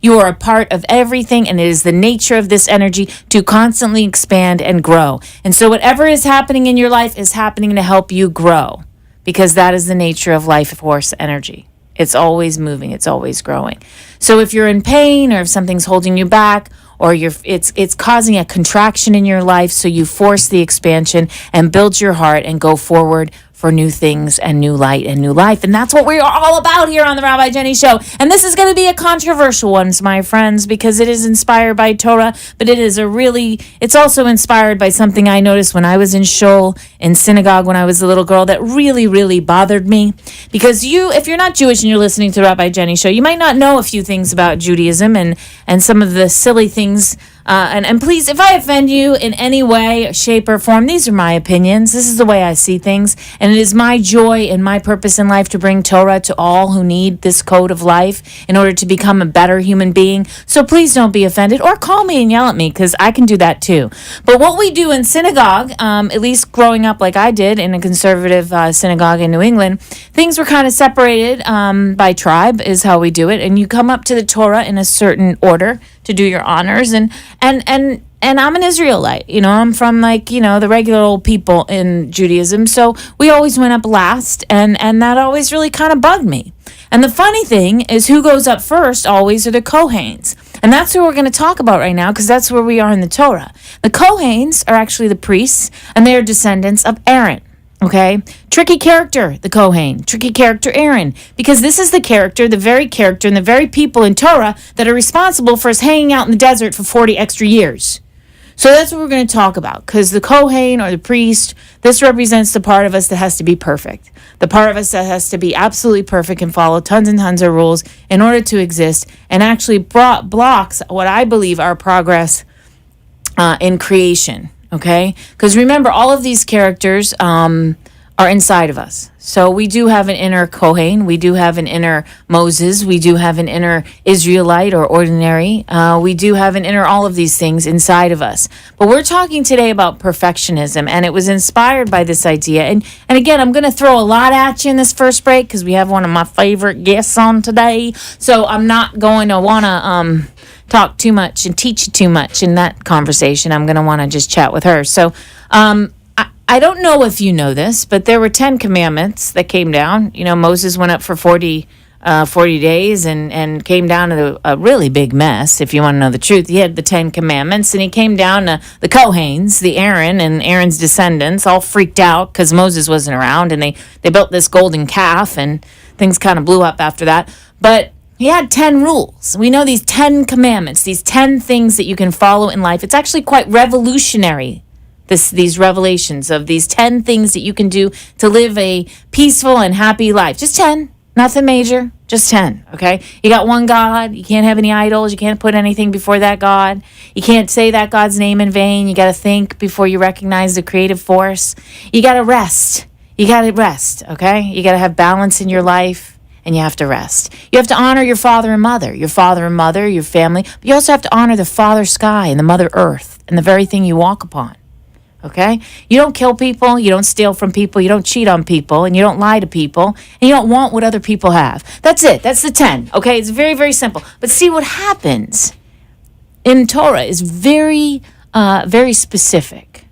You are a part of everything, and it is the nature of this energy to constantly expand and grow. And so whatever is happening in your life is happening to help you grow, because that is the nature of life force energy. It's always moving. It's always growing. So if you're in pain, or if something's holding you back, or it's causing a contraction in your life, so you force the expansion and build your heart and go forward for new things and new light and new life. And that's what we are all about here on the Rabbi Jenny Show. And this is going to be a controversial one, my friends, because it is inspired by Torah, but it's also inspired by something I noticed when I was in shul, in synagogue, when I was a little girl, that really, really bothered me. Because if you're not Jewish and you're listening to the Rabbi Jenny Show, you might not know a few things about Judaism and some of the silly things. And please, if I offend you in any way, shape, or form, these are my opinions. This is the way I see things. And it is my joy and my purpose in life to bring Torah to all who need this code of life in order to become a better human being. So please don't be offended, or call me and yell at me, because I can do that too. But what we do in synagogue, at least growing up like I did in a conservative synagogue in New England, things were kind of separated by tribe is how we do it. And you come up to the Torah in a certain order to do your honors, and I'm an Israelite, I'm from the regular old people in Judaism, so we always went up last, and that always really kind of bugged me. And the funny thing is, who goes up first always are the Kohanes, and that's who we're going to talk about right now, because that's where we are in the Torah. The Kohanes are actually the priests, and they are descendants of Aaron. Okay, tricky character, the Kohen, tricky character, Aaron, because this is the very character and the very people in Torah that are responsible for us hanging out in the desert for 40 extra years. So that's what we're going to talk about, because the Kohen, or the priest, this represents the part of us that has to be perfect, the part of us that has to be absolutely perfect and follow tons and tons of rules in order to exist, and actually blocks what I believe our progress in creation. Okay, because remember, all of these characters are inside of us. So we do have an inner Kohen, we do have an inner Moses, we do have an inner Israelite or ordinary, we do have an inner all of these things inside of us. But we're talking today about perfectionism, and it was inspired by this idea. And again, I'm going to throw a lot at you in this first break, because we have one of my favorite guests on today. So I'm not going to want to talk too much and teach you too much in that conversation. I'm going to want to just chat with her. So I don't know if you know this, but there were 10 commandments that came down. Moses went up for 40 days and came down to a really big mess, if you want to know the truth. He had the 10 commandments, and he came down to the Kohanes, the Aaron and Aaron's descendants, all freaked out because Moses wasn't around, and they built this golden calf, and things kind of blew up after that. But he had 10 rules. We know these 10 commandments, these 10 things that you can follow in life. It's actually quite revolutionary, these revelations of these 10 things that you can do to live a peaceful and happy life. Just 10, nothing major, just 10, okay? You got one God. You can't have any idols. You can't put anything before that God. You can't say that God's name in vain. You got to think before you recognize the creative force. You got to rest. You got to rest, okay? You got to have balance in your life, and you have to rest. You have to honor your father and mother, your family, but you also have to honor the Father Sky and the Mother Earth and the very thing you walk upon. Okay? You don't kill people, you don't steal from people, you don't cheat on people, and you don't lie to people, and you don't want what other people have. That's it. That's the 10. Okay? It's very, very simple. But see, what happens in Torah is very, very specific.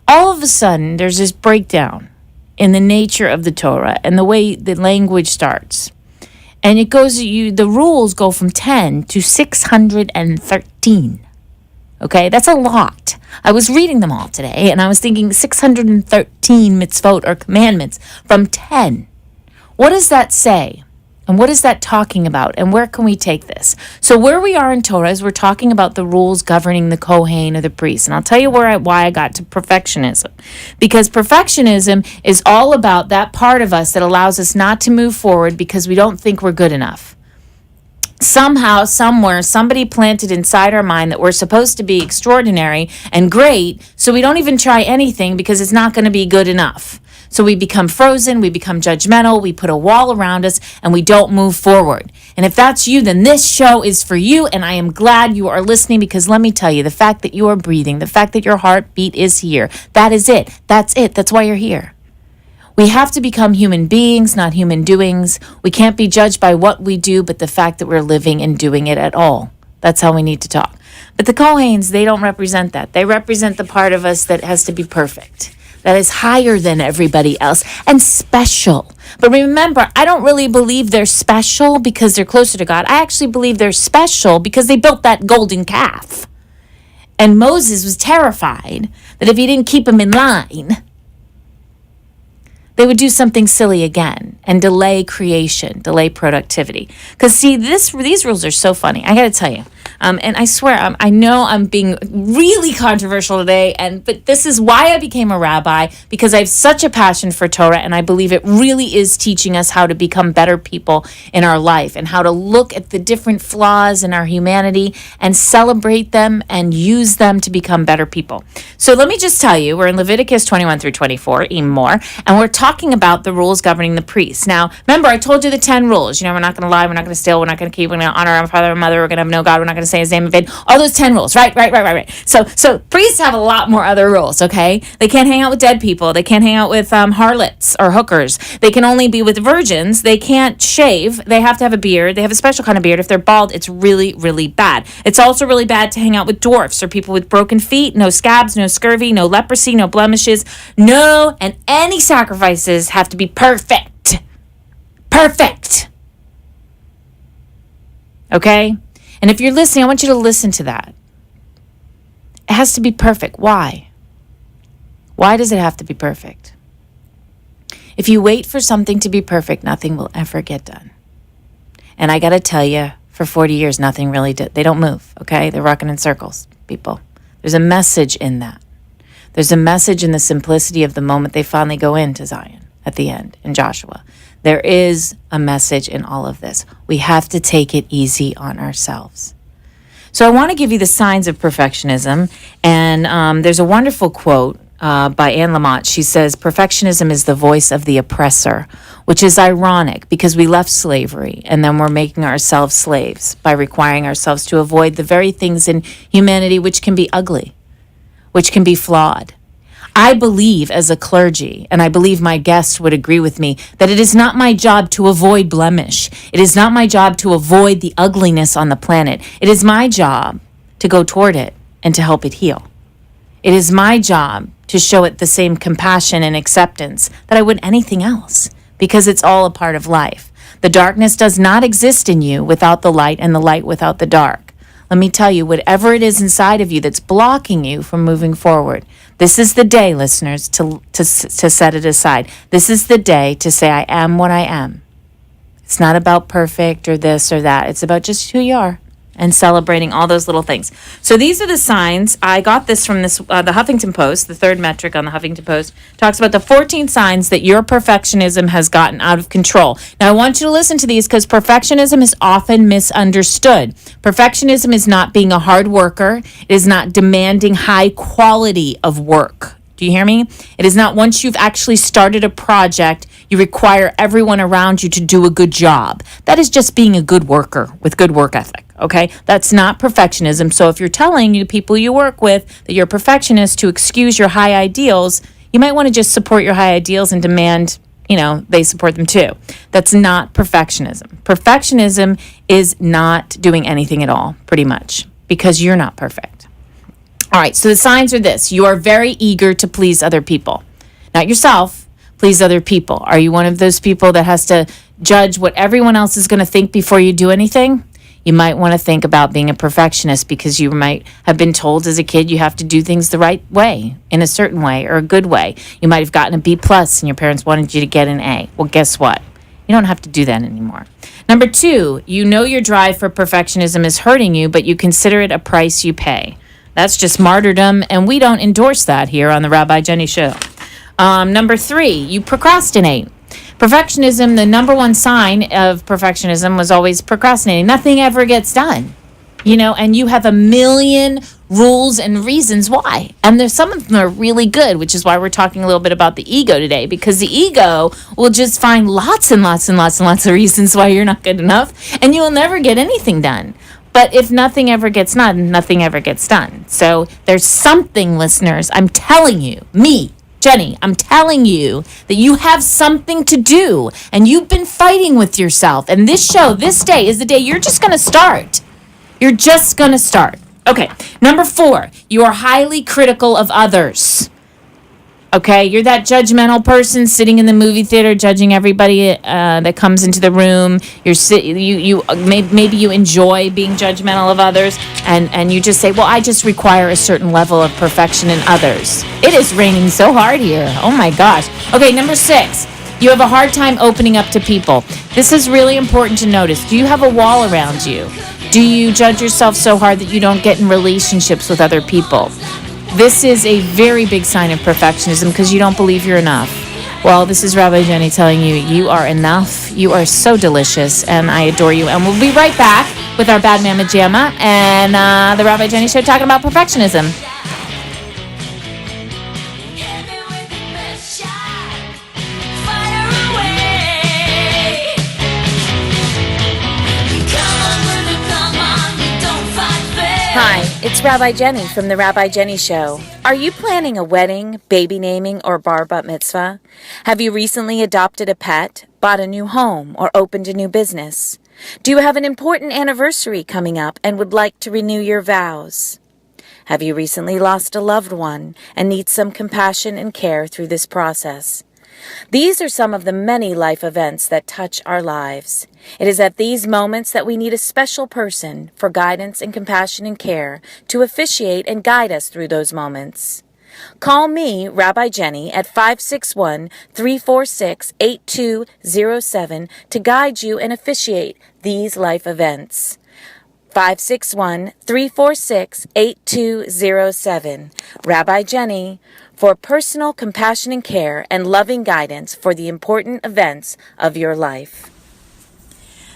All of a sudden, there's this breakdown in the nature of the Torah and the way the language starts. And it goes, the rules go from 10 to 613. Okay, that's a lot. I was reading them all today, and I was thinking 613 mitzvot or commandments from 10. What does that say? And what is that talking about? And where can we take this? So where we are in Torah is we're talking about the rules governing the Kohen or the priest. And I'll tell you why I got to perfectionism. Because perfectionism is all about that part of us that allows us not to move forward because we don't think we're good enough. Somehow, somewhere, somebody planted inside our mind that we're supposed to be extraordinary and great, so we don't even try anything because it's not going to be good enough. So we become frozen, we become judgmental, we put a wall around us, and we don't move forward. And if that's you, then this show is for you, and I am glad you are listening, because let me tell you, the fact that you are breathing, the fact that your heartbeat is here, that is it. That's it. That's why you're here. We have to become human beings, not human doings. We can't be judged by what we do, but the fact that we're living and doing it at all. That's how we need to talk. But the Kohens, they don't represent that. They represent the part of us that has to be perfect, that is higher than everybody else and special. But remember, I don't really believe they're special because they're closer to God. I actually believe they're special because they built that golden calf. And Moses was terrified that if he didn't keep him in line, they would do something silly again and delay creation, delay productivity. Because see, these rules are so funny. I got to tell you. And I swear, I know I'm being really controversial today, but this is why I became a rabbi, because I have such a passion for Torah, and I believe it really is teaching us how to become better people in our life and how to look at the different flaws in our humanity and celebrate them and use them to become better people. So let me just tell you, we're in Leviticus 21 through 24, even more, and we're talking about the rules governing the priests. Now, remember, I told you the 10 rules. We're not going to lie, we're not going to steal, we're not going to keep, we're going to honor our father and mother, we're going to have no God, we're not going to say his name in vain. All those 10 rules, right. So priests have a lot more other rules, okay? They can't hang out with dead people. They can't hang out with harlots or hookers. They can only be with virgins. They can't shave. They have to have a beard. They have a special kind of beard. If they're bald, it's really, really bad. It's also really bad to hang out with dwarfs or people with broken feet, no scabs, no scurvy, no leprosy, no blemishes. And any sacrifices have to be perfect. Perfect. Okay? And if you're listening, I want you to listen to that. It has to be perfect. Why? Why does it have to be perfect? If you wait for something to be perfect, nothing will ever get done. And I got to tell you, for 40 years, nothing really did. They don't move, okay? They're rocking in circles, people. There's a message in that. There's a message in the simplicity of the moment they finally go into Zion at the end in Joshua. There is a message in all of this. We have to take it easy on ourselves. So I want to give you the signs of perfectionism. And there's a wonderful quote by Anne Lamott. She says, perfectionism is the voice of the oppressor, which is ironic because we left slavery and then we're making ourselves slaves by requiring ourselves to avoid the very things in humanity which can be ugly, which can be flawed. I believe as a clergy, and I believe my guests would agree with me, that it is not my job to avoid blemish. It is not my job to avoid the ugliness on the planet. It is my job to go toward it and to help it heal. It is my job to show it the same compassion and acceptance that I would anything else, because it's all a part of life. The darkness does not exist in you without the light, and the light without the dark. Let me tell you, whatever it is inside of you that's blocking you from moving forward, this is the day, listeners, to set it aside. This is the day to say, I am what I am. It's not about perfect or this or that. It's about just who you are and celebrating all those little things. So these are the signs. I got this from the Huffington Post. The third metric on the Huffington Post talks about the 14 signs that your perfectionism has gotten out of control. Now, I want you to listen to these because perfectionism is often misunderstood. Perfectionism is not being a hard worker. It is not demanding high quality of work. Do you hear me? It is not once you've actually started a project, you require everyone around you to do a good job. That is just being a good worker with good work ethic, okay? That's not perfectionism. So if you're telling you people you work with that you're a perfectionist to excuse your high ideals, you might want to just support your high ideals and demand, they support them too. That's not perfectionism. Perfectionism is not doing anything at all, pretty much, because you're not perfect. All right, so the signs are this. You are very eager to please other people. Not yourself, please other people. Are you one of those people that has to judge what everyone else is going to think before you do anything? You might want to think about being a perfectionist because you might have been told as a kid you have to do things the right way, in a certain way, or a good way. You might have gotten a B+ and your parents wanted you to get an A. Well, guess what? You don't have to do that anymore. Number 2, you know your drive for perfectionism is hurting you, but you consider it a price you pay. That's just martyrdom, and we don't endorse that here on the Rabbi Jenny Show. Number 3, you procrastinate. Perfectionism, the number one sign of perfectionism was always procrastinating. Nothing ever gets done, and you have a million rules and reasons why. And there's some of them are really good, which is why we're talking a little bit about the ego today, because the ego will just find lots and lots and lots and lots of reasons why you're not good enough, and you will never get anything done. But if nothing ever gets done, nothing ever gets done. So there's something, listeners, I'm telling you, me, Jenny, I'm telling you that you have something to do and you've been fighting with yourself. And this day is the day you're just going to start. You're just going to start. Okay. Number 4, you are highly critical of others. Okay, you're that judgmental person sitting in the movie theater judging everybody that comes into the room. Maybe you enjoy being judgmental of others, and you just say, "Well, I just require a certain level of perfection in others." It is raining so hard here. Oh my gosh. Okay, number 6. You have a hard time opening up to people. This is really important to notice. Do you have a wall around you? Do you judge yourself so hard that you don't get in relationships with other people? This is a very big sign of perfectionism because you don't believe you're enough. Well, this is Rabbi Jenny telling you, you are enough. You are so delicious, and I adore you. And we'll be right back with our Bad Mama Jamma and the Rabbi Jenny Show talking about perfectionism. Hi, it's Rabbi Jenny from the Rabbi Jenny Show. Are you planning a wedding, baby naming, or bar bat mitzvah? Have you recently adopted a pet, bought a new home, or opened a new business? Do you have an important anniversary coming up and would like to renew your vows? Have you recently lost a loved one and need some compassion and care through this process? These are some of the many life events that touch our lives. It is at these moments that we need a special person for guidance and compassion and care to officiate and guide us through those moments. Call me, Rabbi Jenny, at 561-346-8207 to guide you and officiate these life events. 561-346-8207. Rabbi Jenny, for personal compassion and care and loving guidance for the important events of your life.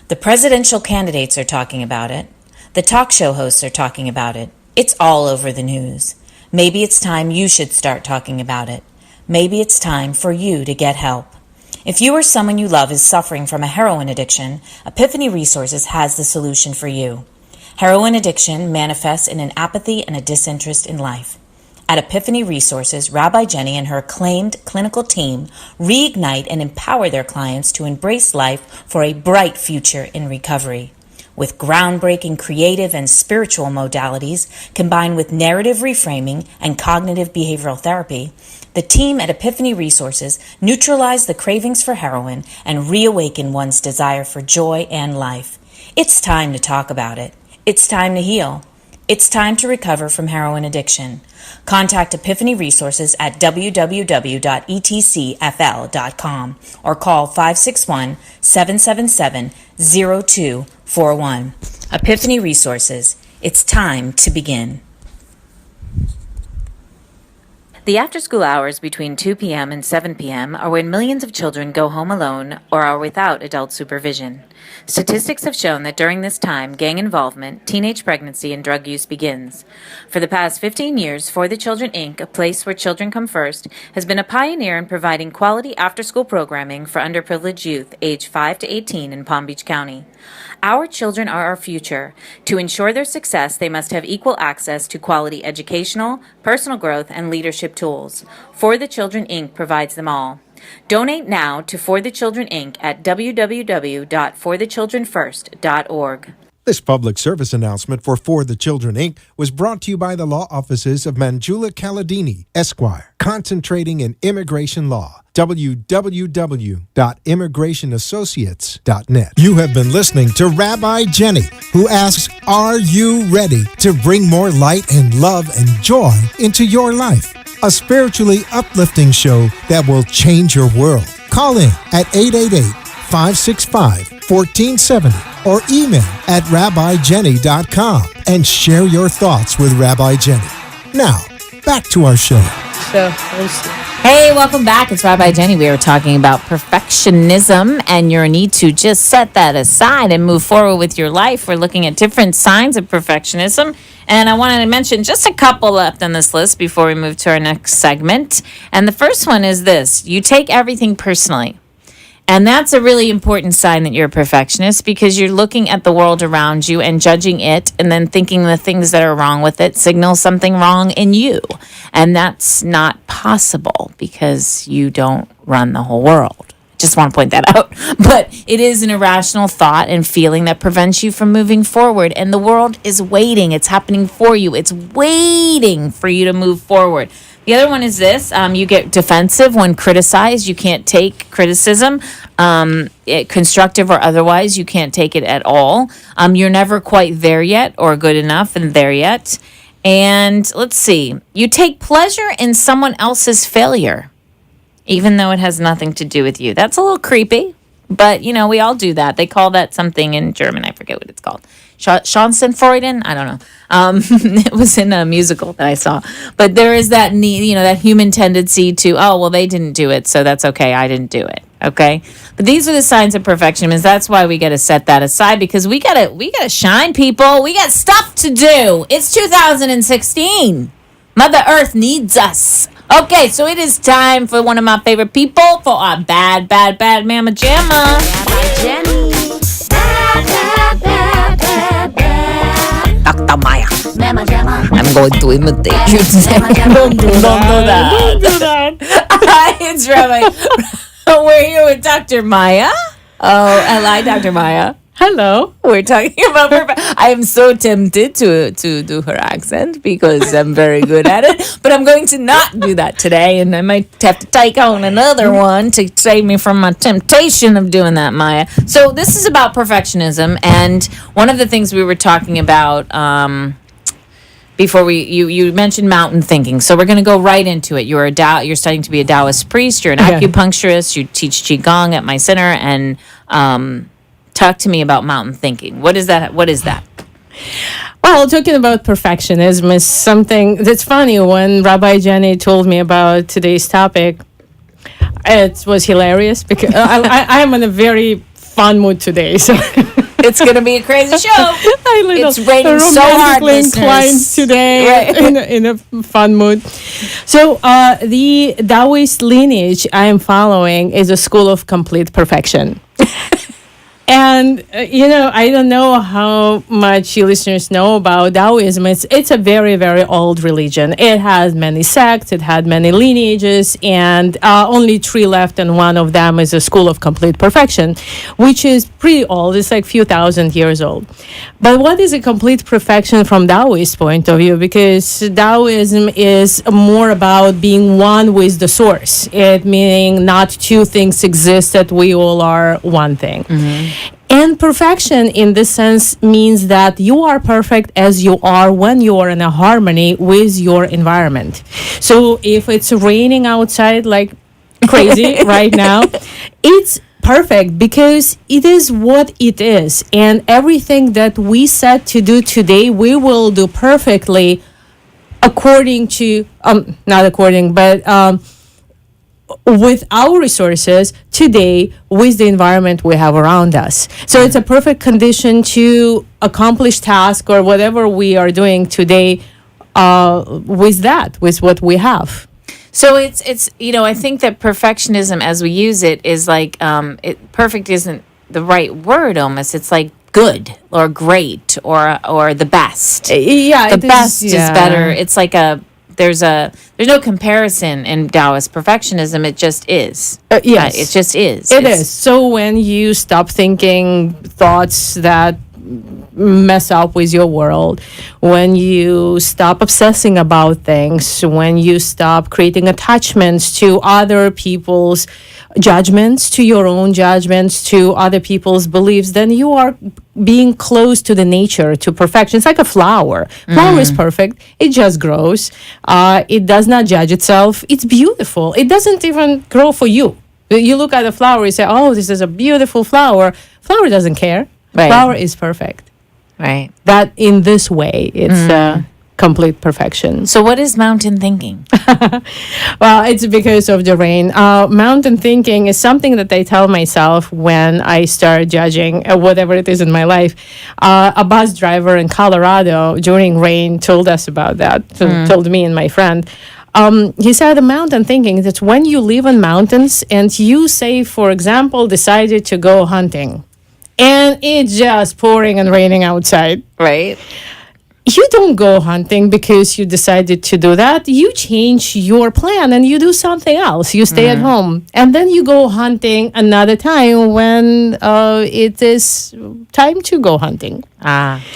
The presidential candidates are talking about it. The talk show hosts are talking about it. It's all over the news. Maybe it's time you should start talking about it. Maybe it's time for you to get help. If you or someone you love is suffering from a heroin addiction, Epiphany Resources has the solution for you. Heroin addiction manifests in an apathy and a disinterest in life. At Epiphany Resources, Rabbi Jenny and her acclaimed clinical team reignite and empower their clients to embrace life for a bright future in recovery. With groundbreaking creative and spiritual modalities combined with narrative reframing and cognitive behavioral therapy, the team at Epiphany Resources neutralize the cravings for heroin and reawaken one's desire for joy and life. It's time to talk about it. It's time to heal. It's time to recover from heroin addiction. Contact Epiphany Resources at www.etcfl.com or call 561-777-0241. Epiphany Resources. It's time to begin. The after-school hours between 2 p.m. and 7 p.m. are when millions of children go home alone or are without adult supervision. Statistics have shown that during this time, gang involvement, teenage pregnancy, and drug use begins. For the past 15 years, For the Children, Inc., a place where children come first, has been a pioneer in providing quality after-school programming for underprivileged youth aged 5 to 18 in Palm Beach County. Our children are our future. To ensure their success, they must have equal access to quality educational, personal growth, and leadership tools. For the Children, Inc. provides them all. Donate now to For the Children, Inc. at www.forthechildrenfirst.org. This public service announcement for the Children, Inc. was brought to you by the law offices of Manjula Kaladini, Esquire, concentrating in immigration law. www.immigrationassociates.net. You have been listening to Rabbi Jenny, who asks, are you ready to bring more light and love and joy into your life? A spiritually uplifting show that will change your world. Call in at 888-565-1470 or email at rabbijenny.com and share your thoughts with Rabbi Jenny. Now, back to our show. Hey, welcome back. It's Rabbi Jenny. We are talking about perfectionism and your need to just set that aside and move forward with your life. We're looking at different signs of perfectionism. And I wanted to mention just a couple left on this list before we move to our next segment. And the first one is this. You take everything personally. And that's a really important sign that you're a perfectionist, because you're looking at the world around you and judging it, and then thinking the things that are wrong with it signal something wrong in you. And that's not possible because you don't run the whole world. Just want to point that out. But it is an irrational thought and feeling that prevents you from moving forward. And the world is waiting. It's happening for you. It's waiting for you to move forward. The other one is this. You get defensive when criticized. You can't take criticism, constructive or otherwise. You can't take it at all. You're never quite there yet, or good enough and there yet. And let's see. You take pleasure in someone else's failure, even though it has nothing to do with you. That's a little creepy, but, we all do that. They call that something in German. I forget what it's called. Schadenfreude? I don't know. It was in a musical that I saw. But there is that need, that human tendency to, oh, well, they didn't do it, so that's okay. I didn't do it. Okay? But these are the signs of perfectionism. That's why we got to set that aside, because we got to shine, people. We got stuff to do. It's 2016. Mother Earth needs us. Okay, so it is time for one of my favorite people, for our bad Mama Jamma. Rabbi Jenny. Dr. Maya. Mama Jamma. I'm going to imitate you today. Don't do that. Don't do that. Hi, it's Rabbi. We're here with Dr. Maya. Oh, I like Dr. Maya. Hello. We're talking about I am so tempted to do her accent because I'm very good at it, but I'm going to not do that today, and I might have to take on another one to save me from my temptation of doing that, Maya. So this is about perfectionism, and one of the things we were talking about before you mentioned mountain thinking, so we're going to go right into it. You're studying to be a Taoist priest. You're an acupuncturist. You teach qigong at my center, and talk to me about mountain thinking. What is that? Well, talking about perfectionism is something that's funny. When Rabbi Jenny told me about today's topic, it was hilarious because I'm in a very fun mood today. So it's going to be a crazy show. It's raining so hard, inclined today, right. in a fun mood. So the Taoist lineage I am following is a school of complete perfection. And, I don't know how much you listeners know about Taoism. It's a very, very old religion. It has many sects, it had many lineages, and only 3 left, and one of them is a school of complete perfection, which is pretty old. It's like a few thousand years old. But what is a complete perfection from Taoist point of view? Because Taoism is more about being one with the source. It meaning not two things exist, that we all are one thing. Mm-hmm. And perfection in this sense means that you are perfect as you are when you are in a harmony with your environment. So if it's raining outside like crazy right now, it's perfect because it is what it is. And everything that we set to do today, we will do perfectly according to, with our resources today, with the environment we have around us. So it's a perfect condition to accomplish task or whatever we are doing today with what we have. So it's I think that perfectionism as we use it is like perfect isn't the right word almost. It's like good or great or the best. Yeah, the best is better. It's like there's no comparison in Taoist perfectionism. It just is. Yes. It just is. It is. So when you stop thinking thoughts that mess up with your world, when you stop obsessing about things, when you stop creating attachments to other people's judgments, to your own judgments, to other people's beliefs, then you are being close to the nature, to perfection. It's like a flower. Flower is perfect. It just grows. It does not judge itself. It's beautiful. It doesn't even grow for you. You look at a flower, you say, oh, this is a beautiful flower. Flower doesn't care. Right. Flower is perfect. Right. That in this way, it's complete perfection. So what is mountain thinking? Well, it's because of the rain. Mountain thinking is something that I tell myself when I start judging whatever it is in my life. A bus driver in Colorado during rain told us about that, told me and my friend. He said the mountain thinking that when you live in mountains and you say, for example, decided to go hunting and it's just pouring and raining outside. Right. You don't go hunting because you decided to do that. You change your plan and you do something else. You stay at home. And then you go hunting another time when it is time to go hunting.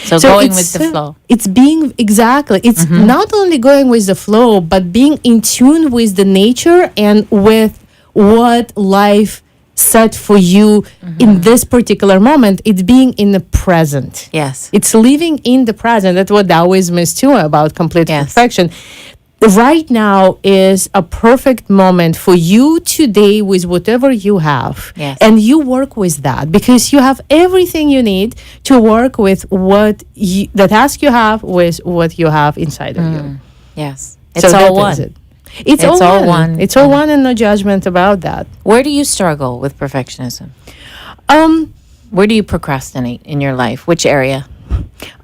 So going with the flow. It's being, exactly. It's not only going with the flow, but being in tune with the nature and with what life set for you in this particular moment. It's being in the present. Yes. It's living in the present. That's what Taoism is too, about complete perfection. Right now is a perfect moment for you today with whatever you have. Yes. And you work with that because you have everything you need to work with the task you have with what you have inside of you. Yes. It's all one. It's all one. It's all one and no judgment about that. Where do you struggle with perfectionism? Where do you procrastinate in your life? Which area?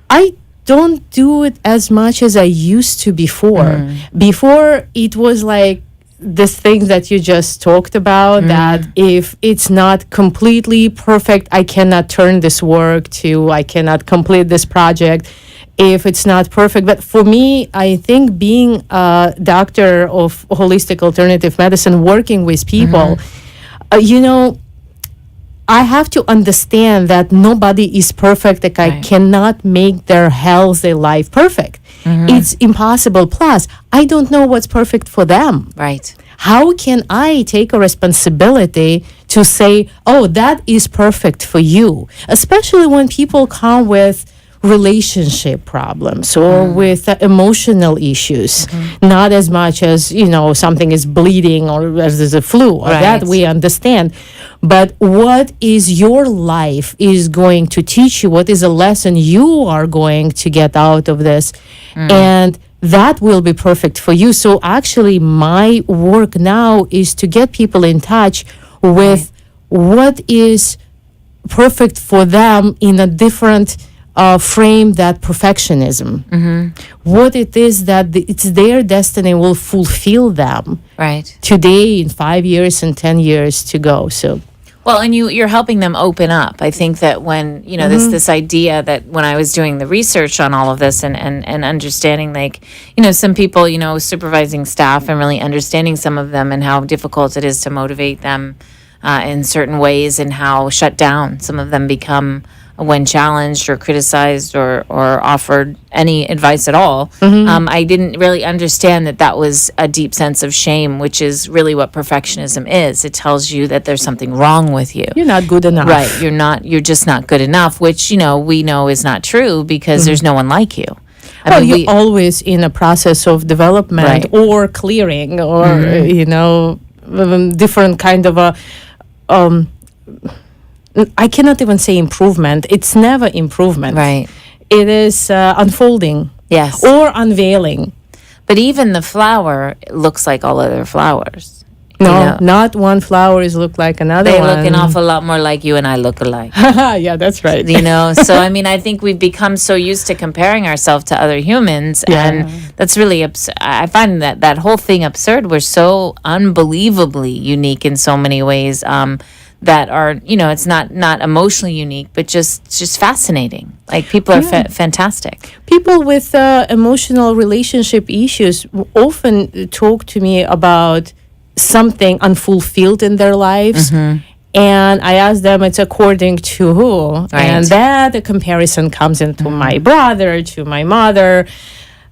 I don't do it as much as I used to before. Before, it was like this thing that you just talked about, that if it's not completely perfect, I cannot turn this work to, I cannot complete this project if it's not perfect. But for me, I think being a doctor of holistic alternative medicine, working with people, I have to understand that nobody is perfect. Like I cannot make their health, their life perfect. It's impossible. Plus, I don't know what's perfect for them. Right. How can I take a responsibility to say, oh, that is perfect for you? Especially when people come with relationship problems or with emotional issues, not as much as, something is bleeding or as there's a flu, or that we understand. But what is your life is going to teach you? What is a lesson you are going to get out of this? And that will be perfect for you. So actually, my work now is to get people in touch with what is perfect for them in a different frame that perfectionism. What it is that it's their destiny will fulfill them today, in 5 years and 10 years to go. So well, and you're helping them open up. I think that when this idea that when I was doing the research on all of this and understanding, like, some people, supervising staff and really understanding some of them and how difficult it is to motivate them in certain ways, and how shut down some of them become when challenged or criticized or offered any advice at all. I didn't really understand that was a deep sense of shame, which is really what perfectionism is. It tells you that there's something wrong with you. You're not good enough. Right. You're just not good enough, which, we know is not true because there's no one like you. You're always in a process of development or clearing or, different kind of a... I cannot even say improvement. It's never improvement. Right. It is unfolding. Yes. Or unveiling. But even the flower looks like all other flowers. No, not one flower look like another one. They look an awful lot more like you and I look alike. Yeah, that's right. So I think we've become so used to comparing ourselves to other humans, and that's really I find that whole thing absurd. We're so unbelievably unique in so many ways. That are, it's not emotionally unique, but just fascinating. Like, people are fantastic. People with emotional relationship issues often talk to me about something unfulfilled in their lives. And I ask them, it's according to who? And that the comparison comes into my brother, to my mother.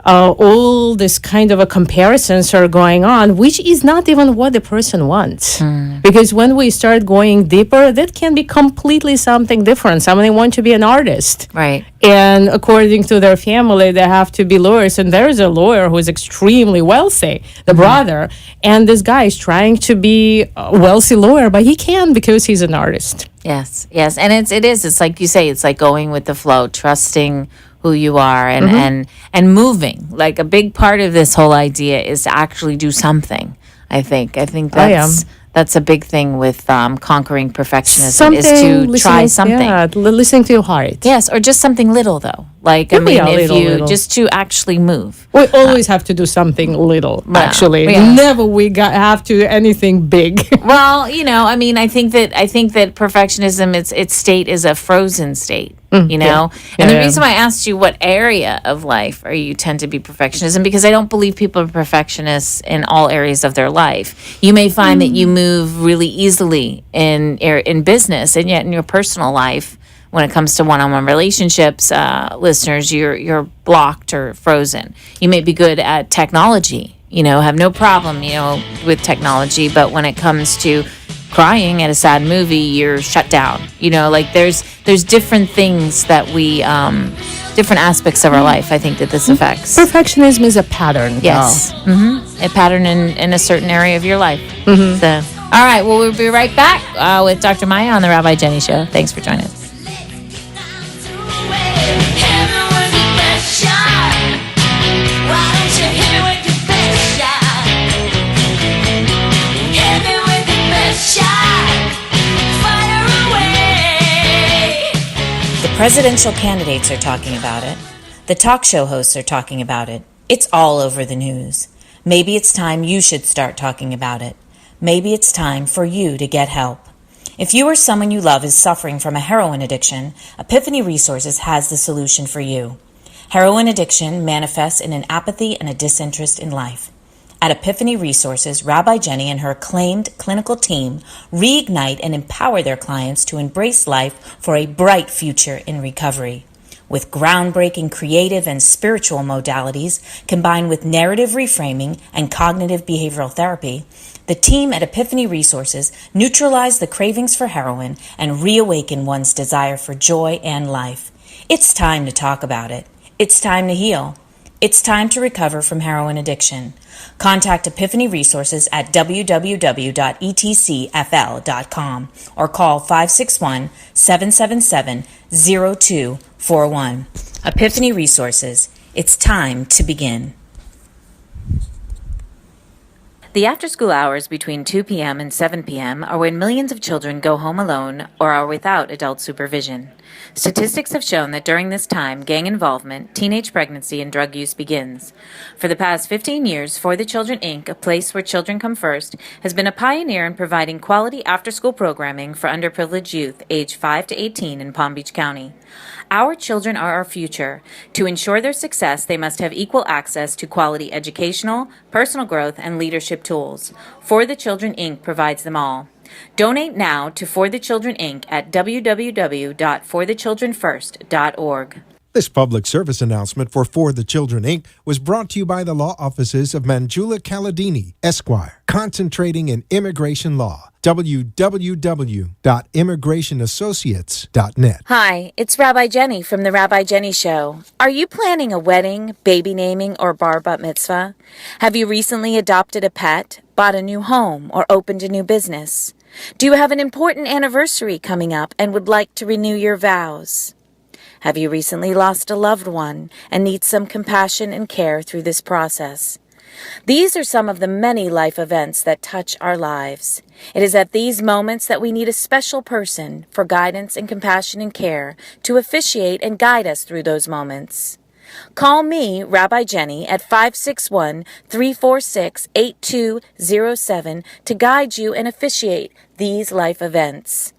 All this kind of comparisons are going on, which is not even what the person wants. Because when we start going deeper, that can be completely something different. Somebody wants to be an artist. Right. And according to their family, they have to be lawyers. And there's a lawyer who is extremely wealthy, the brother. And this guy is trying to be a wealthy lawyer, but he can't because he's an artist. Yes. And it's like you say, it's like going with the flow, trusting who you are and moving. Like, a big part of this whole idea is to actually do something. I think That's a big thing with conquering perfectionism is to try something. Yeah, listening to your heart. Yes, or just something little though. Like, Could be a if little. just to actually move. We always have to do something little, actually. yeah. Never have to do anything big. Well, I think that perfectionism, its state is a frozen state. And the reason why I asked you what area of life are you tend to be perfectionism, because I don't believe people are perfectionists in all areas of their life. You may find that you move really easily in business, and yet in your personal life, when it comes to one-on-one relationships, listeners, you're blocked or frozen. You may be good at technology, have no problem, with technology, but when it comes to crying at a sad movie, you're shut down. There's different things that we, different aspects of our life, I think that this affects. Perfectionism is a pattern. Yes. A pattern in a certain area of your life. So, all right, well, we'll be right back with Dr. Maya on the Rabbi Jenny Show. Thanks for joining us. Presidential candidates are talking about it. The talk show hosts are talking about it. It's all over the news. Maybe it's time you should start talking about it. Maybe it's time for you to get help. If you or someone you love is suffering from a heroin addiction, Epiphany Resources has the solution for you. Heroin addiction manifests in an apathy and a disinterest in life. At Epiphany Resources, Rabbi Jenny and her acclaimed clinical team reignite and empower their clients to embrace life for a bright future in recovery. With groundbreaking creative and spiritual modalities combined with narrative reframing and cognitive behavioral therapy, the team at Epiphany Resources neutralize the cravings for heroin and reawaken one's desire for joy and life. It's time to talk about it. It's time to heal. It's time to recover from heroin addiction. Contact Epiphany Resources at www.etcfl.com or call 561-777-0241. Epiphany Resources. It's time to begin. The after-school hours between 2 p.m. and 7 p.m. are when millions of children go home alone or are without adult supervision. Statistics have shown that during this time, gang involvement, teenage pregnancy, and drug use begins. For the past 15 years, For the Children, Inc., a place where children come first, has been a pioneer in providing quality after-school programming for underprivileged youth aged 5 to 18 in Palm Beach County. Our children are our future. To ensure their success, they must have equal access to quality educational, personal growth, and leadership tools. For the Children, Inc. provides them all. Donate now to For the Children, Inc. at www.forthechildrenfirst.org. This public service announcement for the Children, Inc. was brought to you by the law offices of Manjula Kaladini, Esquire, concentrating in immigration law. www.immigrationassociates.net. Hi, it's Rabbi Jenny from the Rabbi Jenny Show. Are you planning a wedding, baby naming, or bar bat mitzvah? Have you recently adopted a pet, bought a new home, or opened a new business? Do you have an important anniversary coming up and would like to renew your vows? Have you recently lost a loved one and need some compassion and care through this process? These are some of the many life events that touch our lives. It is at these moments that we need a special person for guidance and compassion and care to officiate and guide us through those moments. Call me, Rabbi Jenny, at 561-346-8207 to guide you and officiate these life events.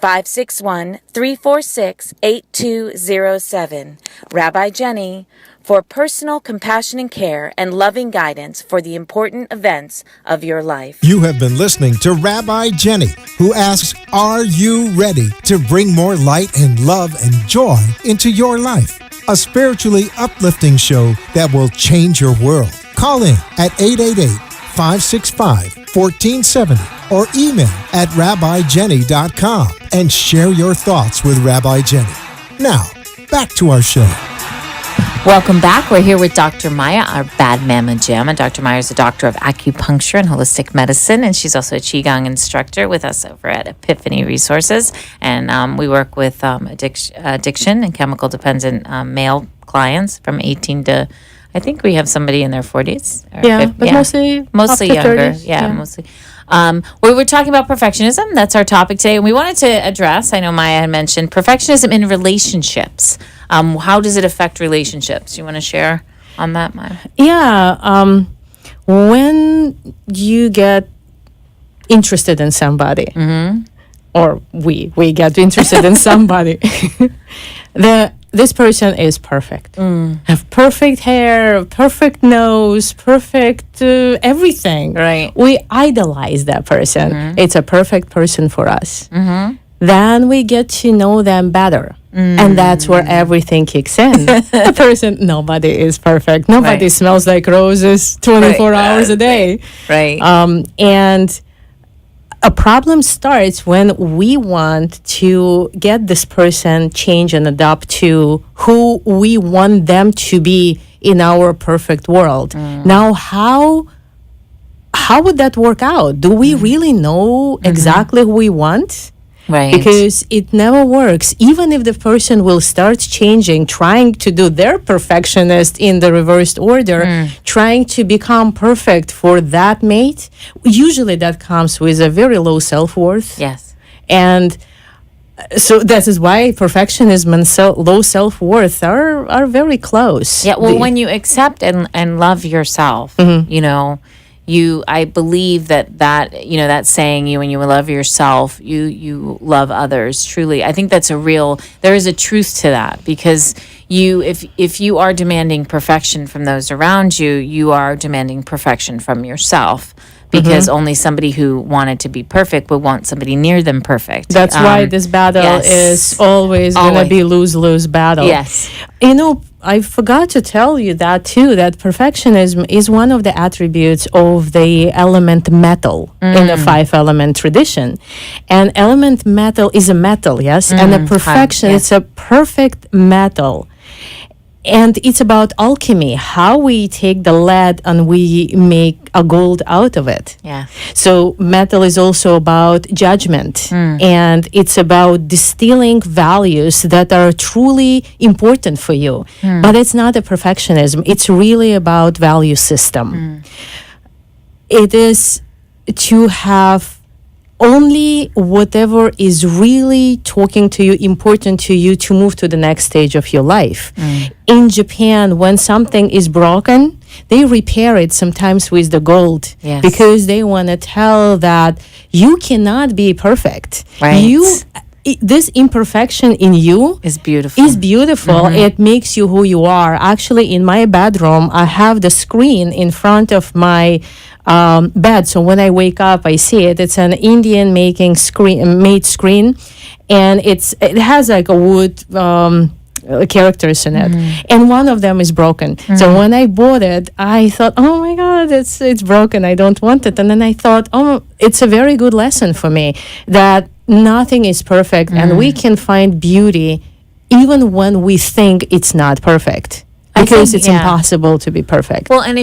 561-346-8207. Rabbi Jenny, for personal compassion and care and loving guidance for the important events of your life. You have been listening to Rabbi Jenny, who asks, are you ready to bring more light and love and joy into your life? A spiritually uplifting show that will change your world. Call in at 888-565-1470 or email at rabbijenny.com and share your thoughts with Rabbi Jenny. Now, back to our show. Welcome back. We're here with Dr. Maya, our bad mama jamma. Dr. Maya is a doctor of acupuncture and holistic medicine, and she's also a Qigong instructor with us over at Epiphany Resources. And we work with addiction and chemical dependent male clients from 18 to I think we have somebody in their 40s. But mostly after younger. 30s, Mostly. We were talking about perfectionism. That's our topic today. And we wanted to address, I know Maya had mentioned, perfectionism in relationships. How does it affect relationships? You want to share on that, Maya? Yeah. When you get interested in somebody, or we get interested in somebody, this person is perfect. Have perfect hair, perfect nose, perfect everything. Right. We idolize that person. It's a perfect person for us. Then we get to know them better. And that's where everything kicks in. The person, nobody is perfect. Nobody smells like roses 24 hours a day. Right. And a problem starts when we want to get this person change and adapt to who we want them to be in our perfect world. Now, how would that work out? Do we really know exactly who we want? Right. Because it never works. Even if the person will start changing, trying to do their perfectionist in the reversed order, trying to become perfect for that mate, usually that comes with a very low self-worth. Yes. And so that is why perfectionism and low self-worth are very close. Yeah, well, when you accept and love yourself, I believe that saying, when you love yourself, you love others truly. I think that's there is a truth to that, because if you are demanding perfection from those around you, you are demanding perfection from yourself, because only somebody who wanted to be perfect would want somebody near them perfect. That's why this battle is always going to be lose-lose battle. Yes. I forgot to tell you that too, that perfectionism is one of the attributes of the element metal in the 5-element tradition. And element metal is a metal, yes? And the perfection, it's a perfect metal. And it's about alchemy, how we take the lead and we make a gold out of it. Yeah. So metal is also about judgment, and it's about distilling values that are truly important for you. But it's not a perfectionism. It's really about value system. It is to have only whatever is really talking to you, important to you, to move to the next stage of your life. In Japan, when something is broken, they repair it sometimes with the gold, because they want to tell that you cannot be perfect. Right. This imperfection in you is beautiful. It makes you who you are. Actually, in my bedroom, I have the screen in front of my bed. So when I wake up, I see it. It's an Indian made screen, and it has like a wood characters in it, and one of them is broken. So when I bought it, I thought, oh my God, it's broken. I don't want it. And then I thought, oh, it's a very good lesson for me that nothing is perfect, and we can find beauty even when we think it's not perfect. Because it's impossible to be perfect. Well, and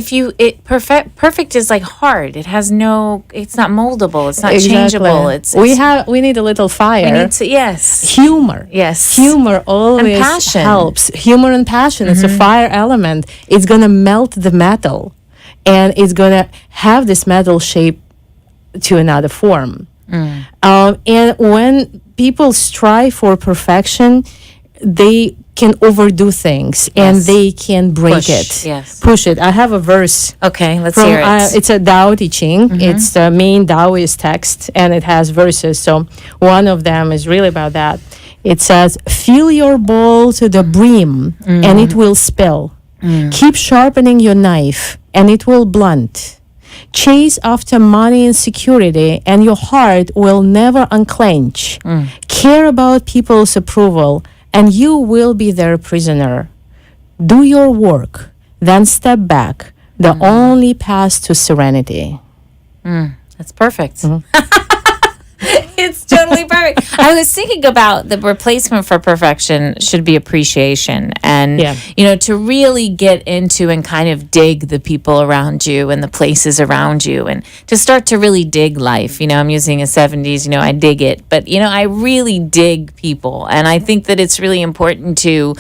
perfect is like hard. It's not moldable. It's not changeable. We need a little fire. We need to, humor. Yes. Humor always helps. Humor and passion. It's a fire element. It's going to melt the metal, and it's going to have this metal shape to another form. And when people strive for perfection, they can overdo things, and they can break push it. I have a verse. Okay, let's hear it. It's a Tao Te Ching. It's the main Taoist text, and it has verses. So one of them is really about that. It says, fill your bowl to the brim, and it will spill. Keep sharpening your knife, and it will blunt. Chase after money and security, and your heart will never unclench. Care about people's approval, and you will be their prisoner. Do your work, then step back. The only path to serenity. That's perfect. It's totally perfect. I was thinking about the replacement for perfection should be appreciation. And, Yeah. to really get into and kind of dig the people around you and the places around you and to start to really dig life. I'm using a 70s, I dig it. But, I really dig people. And I think that it's really important to,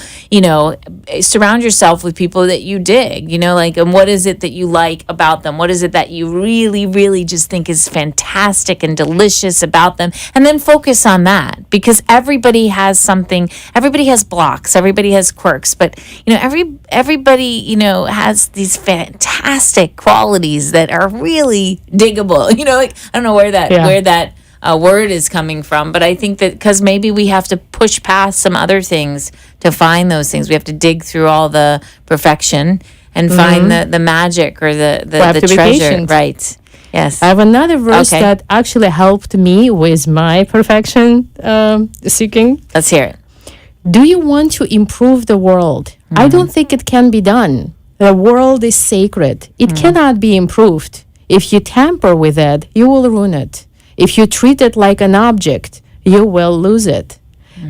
surround yourself with people that you dig, and what is it that you like about them? What is it that you really, really just think is fantastic and delicious about them? And then focus on that, because everybody has something, everybody has blocks, everybody has quirks, but, everybody, has these fantastic qualities that are really diggable, I don't know where that word is coming from, but I think that because maybe we have to push past some other things to find those things. We have to dig through all the perfection and find the magic or the treasure. Patient. Right. Yes. I have another verse Okay. that actually helped me with my perfection seeking. Let's hear it. Do you want to improve the world? I don't think it can be done. The world is sacred. It cannot be improved. If you tamper with it, you will ruin it. If you treat it like an object, you will lose it.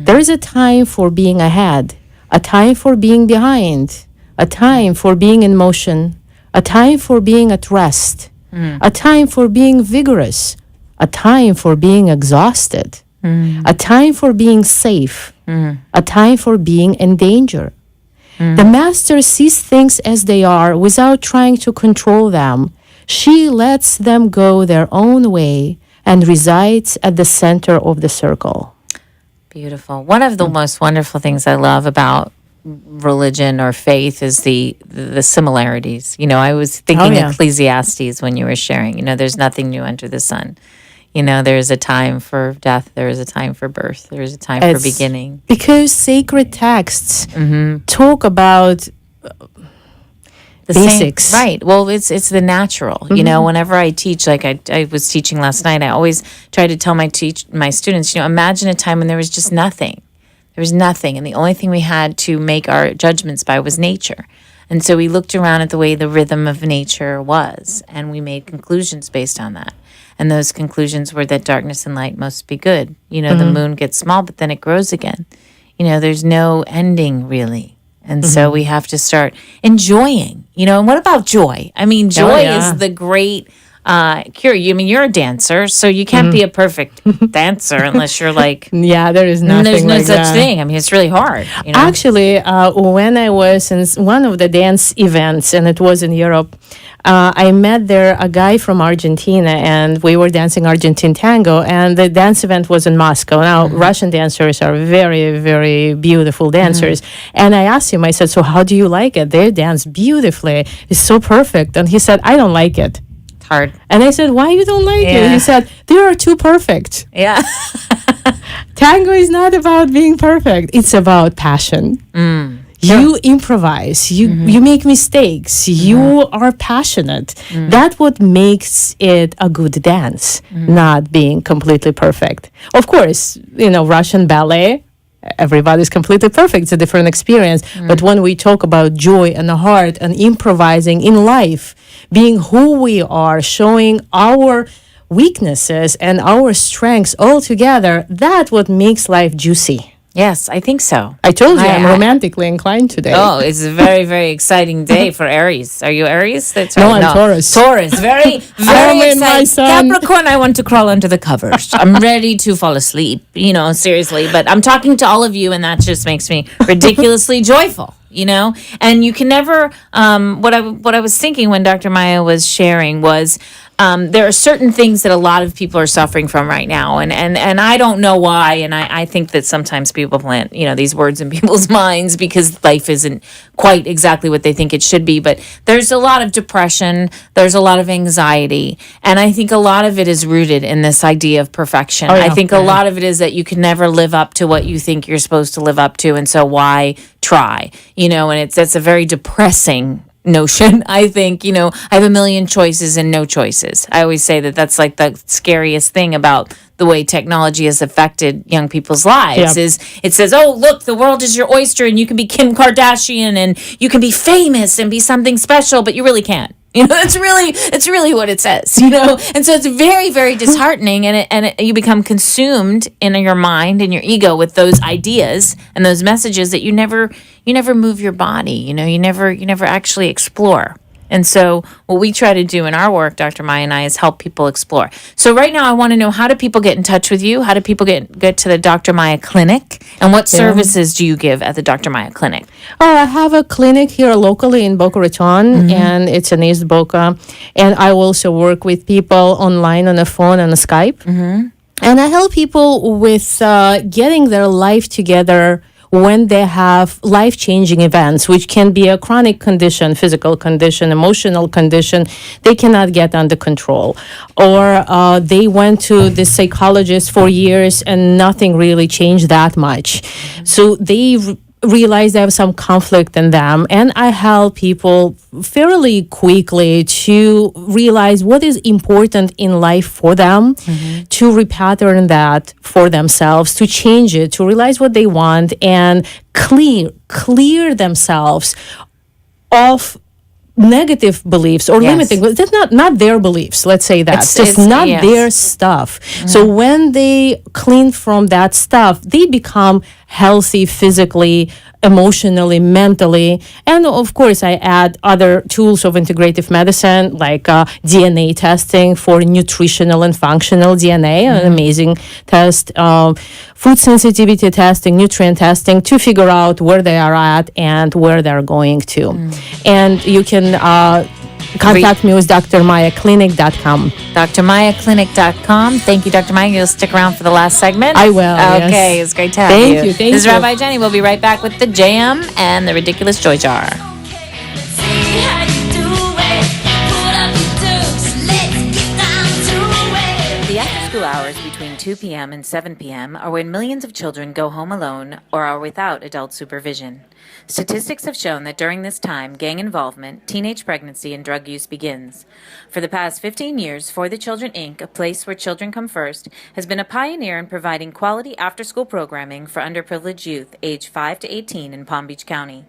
There is a time for being ahead, a time for being behind, a time for being in motion, a time for being at rest, a time for being vigorous, a time for being exhausted, a time for being safe, a time for being in danger. The master sees things as they are without trying to control them. She lets them go their own way and resides at the center of the circle. Beautiful. One of the most wonderful things I love about religion or faith is the similarities. I was thinking Ecclesiastes when you were sharing. There's nothing new under the sun. There's a time for death. There is a time for birth. There is a time for beginning. Because sacred texts talk about The basics. same, right. Well, it's the natural. Whenever I teach, like I was teaching last night, I always try to tell my students, imagine a time when there was just nothing. There was nothing, and the only thing we had to make our judgments by was nature. And so we looked around at the way the rhythm of nature was, and we made conclusions based on that. And those conclusions were that darkness and light must be good. The moon gets small, but then it grows again. There's no ending, really. And so we have to start enjoying, and what about joy? I mean, joy is the great cure. You're a dancer, so you can't be a perfect dancer unless you're like, Yeah, there is nothing there's no like such that. thing. I mean, it's really hard. Actually, when I was in one of the dance events, and it was in Europe, I met there a guy from Argentina, and we were dancing Argentine tango, and the dance event was in Moscow. Now, Russian dancers are very, very beautiful dancers. And I asked him, I said, so how do you like it? They dance beautifully. It's so perfect. And he said, I don't like it. Hard. And I said, why you don't like it? He said, they are too perfect. Yeah. Tango is not about being perfect. It's about passion. You improvise. You make mistakes. You are passionate. That's what makes it a good dance, not being completely perfect. Of course, Russian ballet, everybody's completely perfect. It's a different experience. But when we talk about joy and the heart and improvising in life, being who we are, showing our weaknesses and our strengths all together, that's what makes life juicy. Yes, I think so. I told you I'm romantically inclined today. Oh, it's a very, very exciting day for Aries. Are you Aries? That's No, right. I'm Taurus. Taurus. Very, very I'm in my exciting. sun. Capricorn, I want to crawl under the covers. I'm ready to fall asleep, seriously. But I'm talking to all of you, and that just makes me ridiculously joyful. And you can never. What I was thinking when Dr. Maya was sharing was. There are certain things that a lot of people are suffering from right now, and I don't know why, and I think that sometimes people plant, these words in people's minds because life isn't quite exactly what they think it should be, but there's a lot of depression, there's a lot of anxiety, and I think a lot of it is rooted in this idea of perfection. I think a lot of it is that you can never live up to what you think you're supposed to live up to, and so why try, and that's a very depressing notion. I think, I have a million choices and no choices. I always say that that's like the scariest thing about the way technology has affected young people's lives is it says, oh, look, the world is your oyster and you can be Kim Kardashian and you can be famous and be something special, but you really can't. That's really what it says, And so it's very, very disheartening, and you become consumed in your mind and your ego with those ideas and those messages that you never move your body, you never actually explore. And so what we try to do in our work, Dr. Maya and I, is help people explore. So right now I want to know, how do people get in touch with you? How do people get to the Dr. Maya Clinic? And what services do you give at the Dr. Maya Clinic? Oh, I have a clinic here locally in Boca Raton, and it's in East Boca. And I also work with people online on the phone and Skype. And I help people with getting their life together when they have life-changing events, which can be a chronic condition, physical condition, emotional condition, they cannot get under control. Or they went to the psychologist for years and nothing really changed that much. So they realize they have some conflict in them, and I help people fairly quickly to realize what is important in life for them, to repattern that for themselves, to change it, to realize what they want, and clear themselves of negative beliefs or limiting. That's not their beliefs, let's say that. It's just not their stuff. So when they clean from that stuff, they become healthy physically, emotionally, mentally. And of course, I add other tools of integrative medicine, like DNA testing for nutritional and functional DNA, an amazing test, food sensitivity testing, nutrient testing, to figure out where they are at and where they're going to. And you can contact me with drmayaclinic.com. drmayaclinic.com. Thank you, Dr. Maya. You'll stick around for the last segment? I will. Okay, Yes. It's great to have you. Thank you. This is Rabbi Jenny. We'll be right back with the Jam and the Ridiculous Joy Jar. The after-school hours between 2 p.m. and 7 p.m. are when millions of children go home alone or are without adult supervision. Statistics have shown that during this time, gang involvement, teenage pregnancy, and drug use begins. For the past 15 years, For the Children, Inc., a place where children come first, has been a pioneer in providing quality after-school programming for underprivileged youth aged 5 to 18 in Palm Beach County.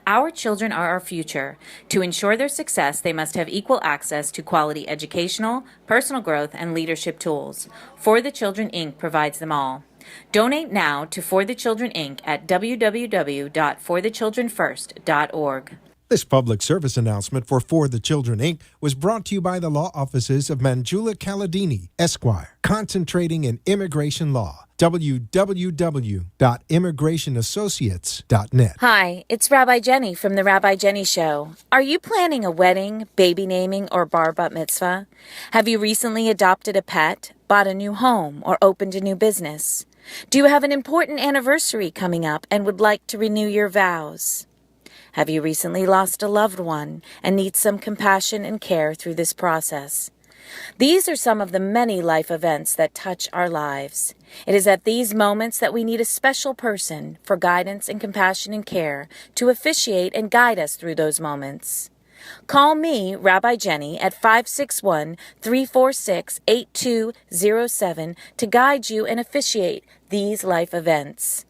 Our children are our future. To ensure their success, they must have equal access to quality educational, personal growth, and leadership tools. For the Children, Inc. provides them all. Donate now to For the Children, Inc. at www.forthechildrenfirst.org. This public service announcement for the Children, Inc. was brought to you by the law offices of Manjula Caladini, Esquire, concentrating in immigration law. www.immigrationassociates.net. Hi, it's Rabbi Jenny from The Rabbi Jenny Show. Are you planning a wedding, baby naming, or bar bat mitzvah? Have you recently adopted a pet, bought a new home, or opened a new business? Do you have an important anniversary coming up and would like to renew your vows? Have you recently lost a loved one and need some compassion and care through this process? These are some of the many life events that touch our lives. It is at these moments that we need a special person for guidance and compassion and care to officiate and guide us through those moments. Call me, Rabbi Jenny, at 561-346-8207 to guide you and officiate these life events.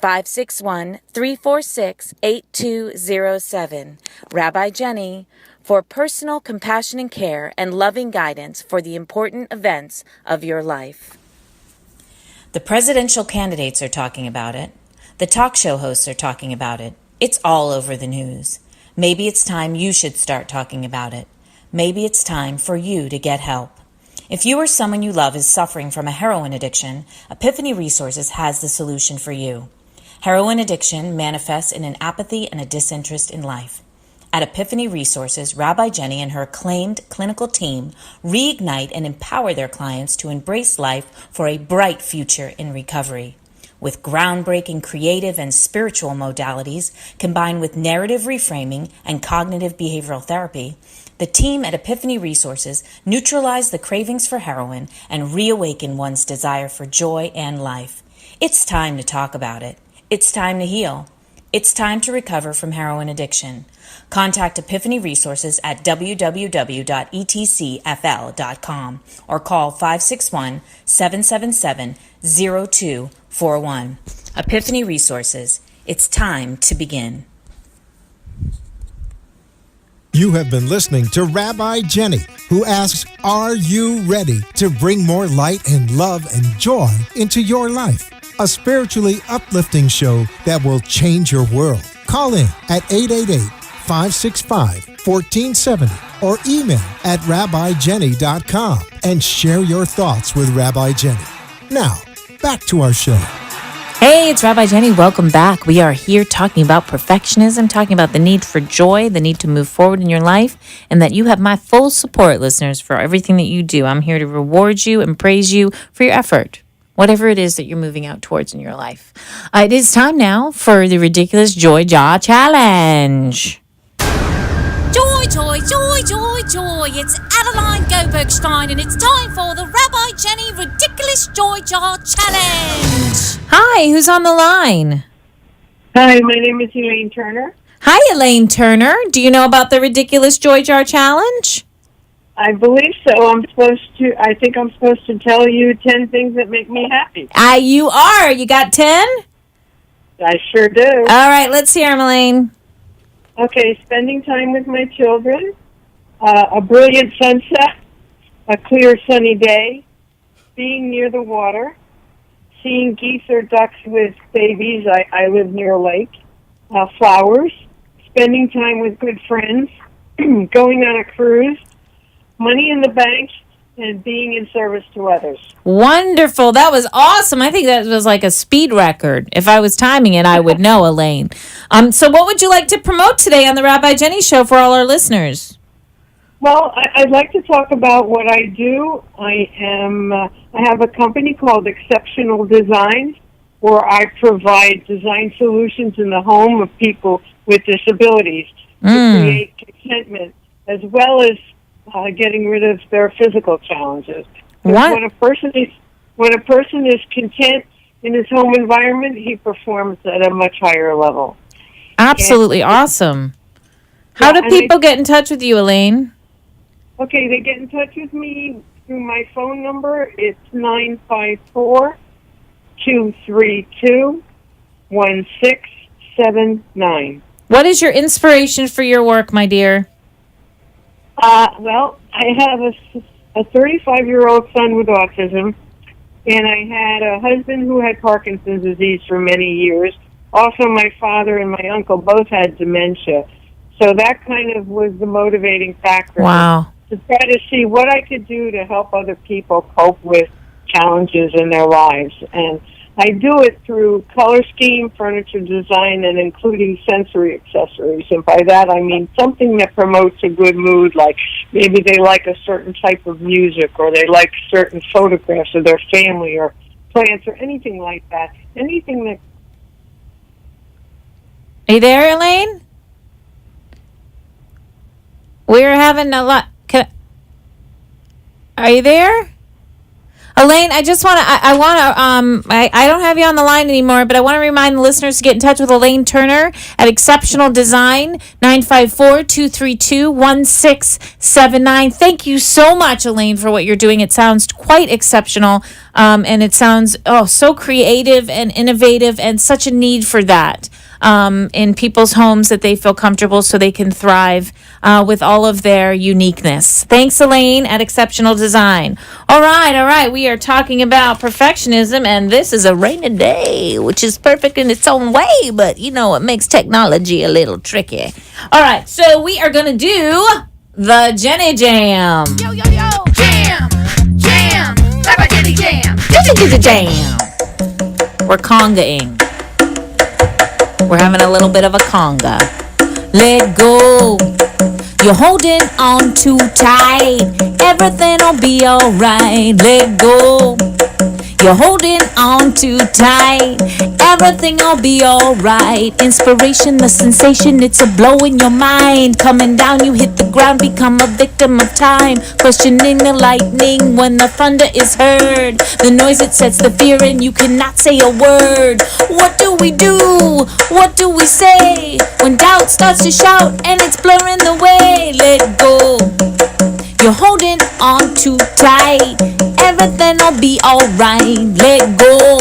561-346-8207. Rabbi Jenny, for personal compassion and care and loving guidance for the important events of your life. The presidential candidates are talking about it. The talk show hosts are talking about it. It's all over the news. Maybe it's time you should start talking about it. Maybe it's time for you to get help. If you or someone you love is suffering from a heroin addiction, Epiphany Resources has the solution for you. Heroin addiction manifests in an apathy and a disinterest in life. At Epiphany Resources, Rabbi Jenny and her acclaimed clinical team reignite and empower their clients to embrace life for a bright future in recovery. With groundbreaking creative and spiritual modalities combined with narrative reframing and cognitive behavioral therapy, the team at Epiphany Resources neutralize the cravings for heroin and reawaken one's desire for joy and life. It's time to talk about it. It's time to heal. It's time to recover from heroin addiction. Contact Epiphany Resources at www.etcfl.com or call 561-777-0241. Epiphany Resources. It's time to begin. You have been listening to Rabbi Jenny, who asks, are you ready to bring more light and love and joy into your life? A spiritually uplifting show that will change your world. Call in at 888-565-1470 or email at rabbijenny.com and share your thoughts with Rabbi Jenny. Now, back to our show. Hey, it's Rabbi Jenny. Welcome back. We are here talking about perfectionism, talking about the need for joy, the need to move forward in your life, and that you have my full support, listeners, for everything that you do. I'm here to reward you and praise you for your effort, whatever it is that you're moving out towards in your life. It is time now for the Ridiculous Joy Jar Challenge. Joy, joy, joy, joy, joy. It's Adeline Gobergstein, and it's time for the Rabbi Jenny Ridiculous Joy Jar Challenge. Hi, who's on the line? Hi, my name is Elaine Turner. Hi, Elaine Turner. Do you know about the Ridiculous Joy Jar Challenge? I believe so. I think I'm supposed to tell you 10 things that make me happy. You are. You got 10? I sure do. All right, let's hear them, Elaine. Okay, spending time with my children, a brilliant sunset, a clear sunny day, being near the water, seeing geese or ducks with babies. I live near a lake. Flowers, spending time with good friends, going on a cruise, money in the bank, and being in service to others. Wonderful. That was awesome. I think that was like a speed record. If I was timing it, I would know, Elaine. So what would you like to promote today on the Rabbi Jenny Show for all our listeners? Well, I'd like to talk about what I do. I have a company called Exceptional Design, where I provide design solutions in the home of people with disabilities to create contentment, as well as getting rid of their physical challenges. When a person is content in his home environment, he performs at a much higher level. Absolutely awesome. How do people get in touch with you, Elaine? Okay, they get in touch with me through my phone number. It's 954-232-1679. What is your inspiration for your work, my dear? Well, I have a 35-year-old son with autism, and I had a husband who had Parkinson's disease for many years. Also, my father and my uncle both had dementia. So that kind of was the motivating factor. Wow. To try to see what I could do to help other people cope with challenges in their lives. And I do it through color scheme, furniture design, and including sensory accessories. And by that, I mean something that promotes a good mood, like maybe they like a certain type of music, or they like certain photographs of their family, or plants, or anything like that. Anything that... Are you there, Elaine? We're having a lot... Are you there? Elaine, I just want to, I don't have you on the line anymore, but I want to remind the listeners to get in touch with Elaine Turner at Exceptional Design, 954-232-1679. Thank you so much, Elaine, for what you're doing. It sounds quite exceptional, and it sounds, so creative and innovative, and such a need for that. In people's homes, that they feel comfortable so they can thrive with all of their uniqueness. Thanks, Elaine, at Exceptional Design. All right. We are talking about perfectionism, and this is a rainy day, which is perfect in its own way, but, it makes technology a little tricky. All right, so we are going to do the Jenny Jam. Yo, yo, yo, jam, jam, Rabbi Jenny Jam. Jam. We're congaing. We're having a little bit of a conga. Let go. You're holding on too tight. Everything'll be alright. Let go. You're holding on too tight. Everything'll be alright. Inspiration, the sensation, it's a blow in your mind. Coming down, you hit the ground, become a victim of time. Questioning the lightning when the thunder is heard. The noise, it sets the fear, and you cannot say a word. What do we do? What do we say? When doubt starts to shout and it's blurring the way. Let go. You're holding on too tight. Everything'll be alright. Let go.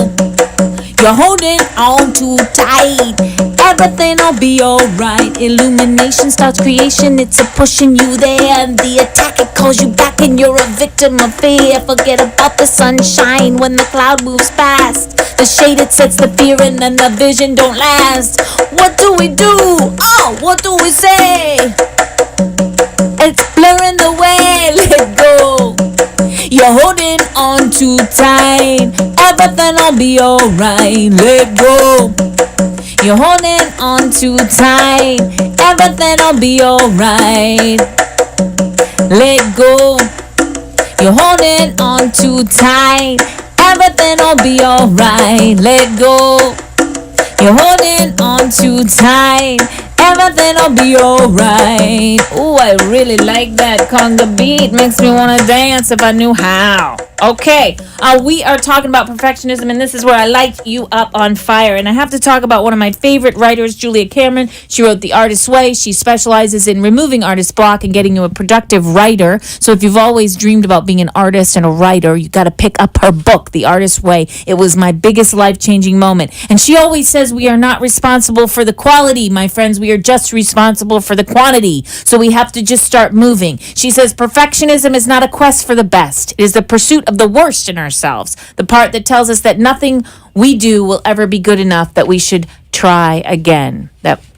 You're holding on too tight. Everything'll be alright. Illumination starts creation. It's a pushing you there. The attack, it calls you back, and you're a victim of fear. Forget about the sunshine when the cloud moves past. The shade, it sets the fear, and then the vision don't last. What do we do? Oh, what do we say? It's blurring the way. Let go. You're holding on too tight. Everything'll be alright. Let go. You're holding on too tight. Everything'll be alright. Let go. You're holding on too tight. Everything'll be alright. Let go. You're holding on too tight. Everything'll be alright. Ooh, I really like that conga beat. Makes me want to dance if I knew how. Okay, we are talking about perfectionism, and this is where I light you up on fire. And I have to talk about one of my favorite writers, Julia Cameron. She wrote The Artist's Way. She specializes in removing artist block and getting you a productive writer. So if you've always dreamed about being an artist and a writer, you got to pick up her book, The Artist's Way. It was my biggest life-changing moment. And she always says we are not responsible for the quality, my friends. We are just responsible for the quantity. So we have to just start moving. She says perfectionism is not a quest for the best. It is the pursuit of the worst in ourselves. The part that tells us that nothing we do will ever be good enough, that we should try again.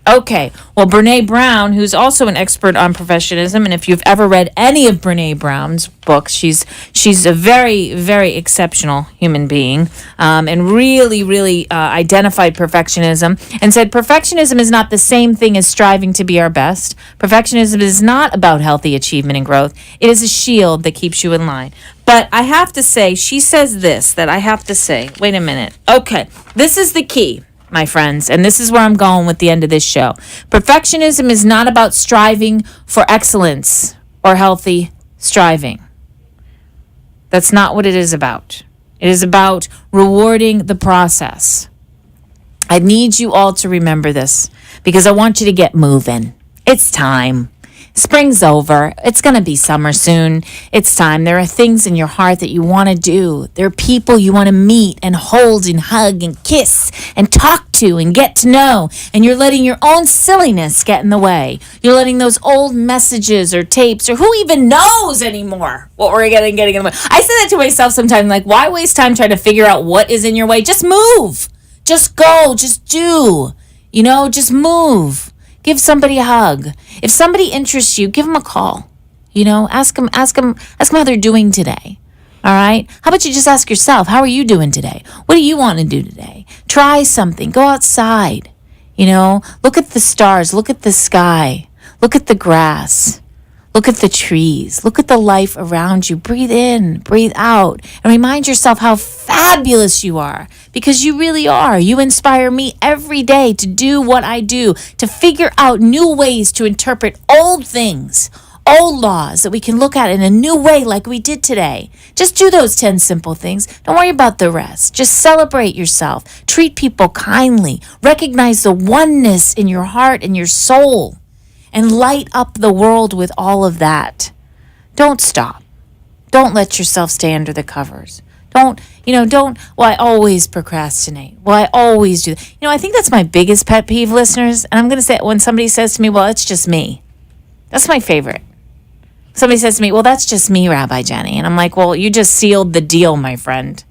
Okay, well, Brene Brown, who's also an expert on perfectionism, and if you've ever read any of Brene Brown's books, she's a very, very exceptional human being, and really identified perfectionism and said perfectionism is not the same thing as striving to be our best. Perfectionism is not about healthy achievement and growth. It is a shield that keeps you in line. But I have to say, she says this, that I have to say, wait a minute. Okay, this is the key, my friends, and this is where I'm going with the end of this show. Perfectionism is not about striving for excellence or healthy striving. That's not what it is about. It is about rewarding the process. I need you all to remember this because I want you to get moving. It's time. Spring's over. It's going to be summer soon. It's time. There are things in your heart that you want to do. There are people you want to meet and hold and hug and kiss and talk to and get to know. And you're letting your own silliness get in the way. You're letting those old messages or tapes or who even knows anymore what we're getting in the way. I say that to myself sometimes, like, why waste time trying to figure out what is in your way? Just move. Just go. Just do. Just move. Give somebody a hug. If somebody interests you, give them a call. Ask them how they're doing today. All right? How about you just ask yourself, how are you doing today? What do you want to do today? Try something. Go outside. Look at the stars. Look at the sky. Look at the grass. Look at the trees. Look at the life around you. Breathe in, breathe out, and remind yourself how fabulous you are, because you really are. You inspire me every day to do what I do, to figure out new ways to interpret old things, old laws that we can look at in a new way like we did today. Just do those 10 simple things. Don't worry about the rest. Just celebrate yourself. Treat people kindly. Recognize the oneness in your heart and your soul. And light up the world with all of that. Don't stop. Don't let yourself stay under the covers. Well, I always procrastinate. Well, I always do. I think that's my biggest pet peeve, listeners. And I'm going to say it when somebody says to me, well, it's just me. That's my favorite. Somebody says to me, well, that's just me, Rabbi Jenny. And I'm like, well, you just sealed the deal, my friend.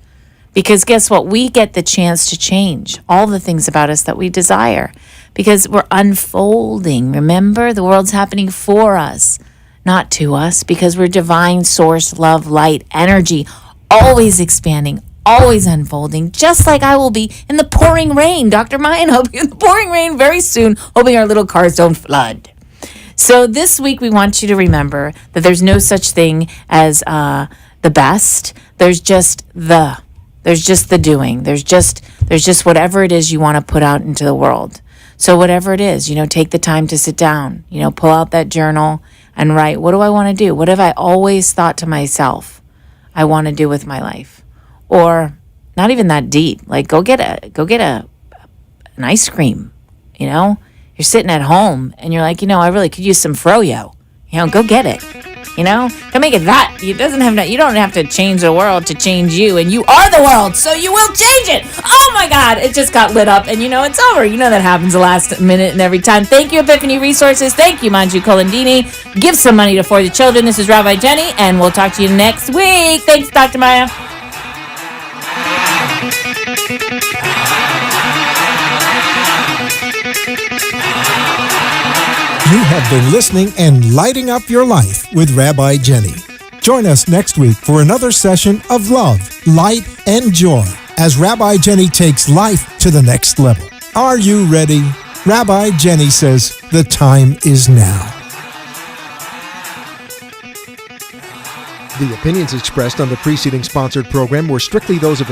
Because guess what? We get the chance to change all the things about us that we desire. Because we're unfolding. Remember, the world's happening for us, not to us, because we're divine source, love, light, energy, always expanding, always unfolding, just like I will be in the pouring rain. Dr. Mayan, I'll be in the pouring rain very soon, hoping our little cars don't flood. So this week, we want you to remember that there's no such thing as the best. There's just the doing. There's just whatever it is you want to put out into the world. So whatever it is, take the time to sit down, pull out that journal and write, what do I want to do? What have I always thought to myself I want to do with my life? Or not even that deep, like go get an ice cream, You're sitting at home and you're like, I really could use some froyo, go get it. You know, don't make it that. You don't have to change the world to change you, and you are the world, so you will change it. Oh my God, it just got lit up, and it's over. You know that happens the last minute and every time. Thank you, Epiphany Resources. Thank you, Manju Colandini. Give some money to For the Children. This is Rabbi Jenny, and we'll talk to you next week. Thanks, Dr. Maya. You have been listening and lighting up your life with Rabbi Jenny. Join us next week for another session of love, light, and joy as Rabbi Jenny takes life to the next level. Are you ready? Rabbi Jenny says the time is now. The opinions expressed on the preceding sponsored program were strictly those of